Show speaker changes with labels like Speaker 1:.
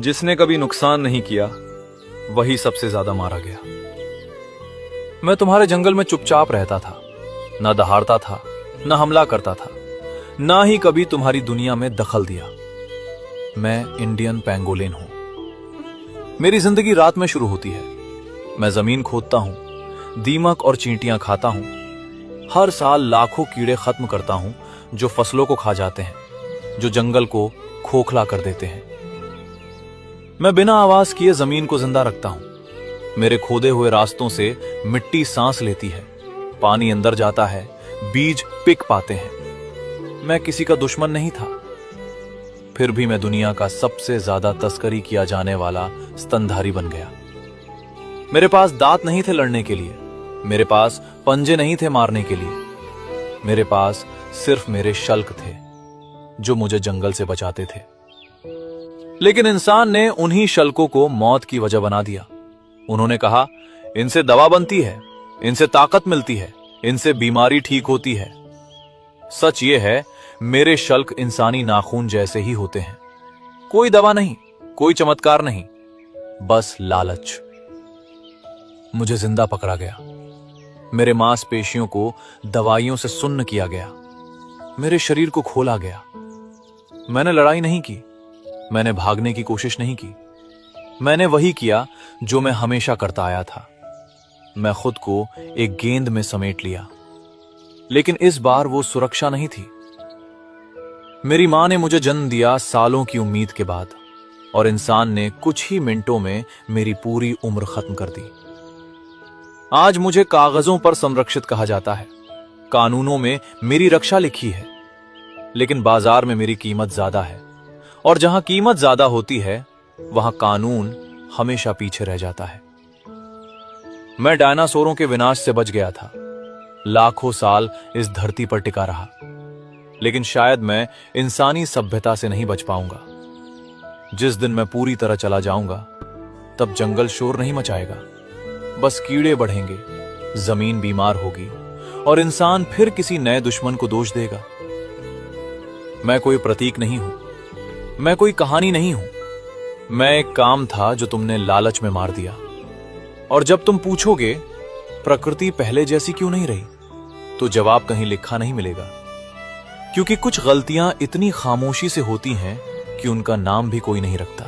Speaker 1: जिसने कभी नुकसान नहीं किया वही सबसे ज्यादा मारा गया। मैं तुम्हारे जंगल में चुपचाप रहता था, न दहाड़ता था, न हमला करता था, ना ही कभी तुम्हारी दुनिया में दखल दिया। मैं इंडियन पेंगोलिन हूं। मेरी जिंदगी रात में शुरू होती है। मैं जमीन खोदता हूं, दीमक और चींटियां खाता हूं। हर साल लाखों कीड़े खत्म करता हूं जो फसलों को खा जाते हैं, जो जंगल को खोखला कर देते हैं। मैं बिना आवाज किए जमीन को जिंदा रखता हूं। मेरे खोदे हुए रास्तों से मिट्टी सांस लेती है, पानी अंदर जाता है, बीज पिक पाते हैं। मैं किसी का दुश्मन नहीं था, फिर भी मैं दुनिया का सबसे ज्यादा तस्करी किया जाने वाला स्तनधारी बन गया। मेरे पास दांत नहीं थे लड़ने के लिए, मेरे पास पंजे नहीं थे मारने के लिए। मेरे पास सिर्फ मेरे शल्क थे जो मुझे जंगल से बचाते थे। लेकिन इंसान ने उन्हीं शल्कों को मौत की वजह बना दिया। उन्होंने कहा, इनसे दवा बनती है, इनसे ताकत मिलती है, इनसे बीमारी ठीक होती है। सच यह है, मेरे शल्क इंसानी नाखून जैसे ही होते हैं। कोई दवा नहीं, कोई चमत्कार नहीं, बस लालच। मुझे जिंदा पकड़ा गया, मेरे मांसपेशियों को दवाइयों से सुन्न किया गया, मेरे शरीर को खोला गया। मैंने लड़ाई नहीं की, मैंने भागने की कोशिश नहीं की। मैंने वही किया जो मैं हमेशा करता आया था। मैं खुद को एक गेंद में समेट लिया, लेकिन इस बार वो सुरक्षा नहीं थी। मेरी मां ने मुझे जन्म दिया सालों की उम्मीद के बाद, और इंसान ने कुछ ही मिनटों में मेरी पूरी उम्र खत्म कर दी। आज मुझे कागजों पर संरक्षित कहा जाता है, कानूनों में मेरी रक्षा लिखी है, लेकिन बाजार में मेरी कीमत ज्यादा है, और जहां कीमत ज्यादा होती है वहां कानून हमेशा पीछे रह जाता है। मैं डायनासोरों के विनाश से बच गया था, लाखों साल इस धरती पर टिका रहा, लेकिन शायद मैं इंसानी सभ्यता से नहीं बच पाऊंगा। जिस दिन मैं पूरी तरह चला जाऊंगा, तब जंगल शोर नहीं मचाएगा, बस कीड़े बढ़ेंगे, जमीन बीमार होगी, और इंसान फिर किसी नए दुश्मन को दोष देगा। मैं कोई प्रतीक नहीं हूं, मैं कोई कहानी नहीं हूं। मैं एक काम था जो तुमने लालच में मार दिया। और जब तुम पूछोगे प्रकृति पहले जैसी क्यों नहीं रही, तो जवाब कहीं लिखा नहीं मिलेगा, क्योंकि कुछ गलतियां इतनी खामोशी से होती हैं कि उनका नाम भी कोई नहीं रखता।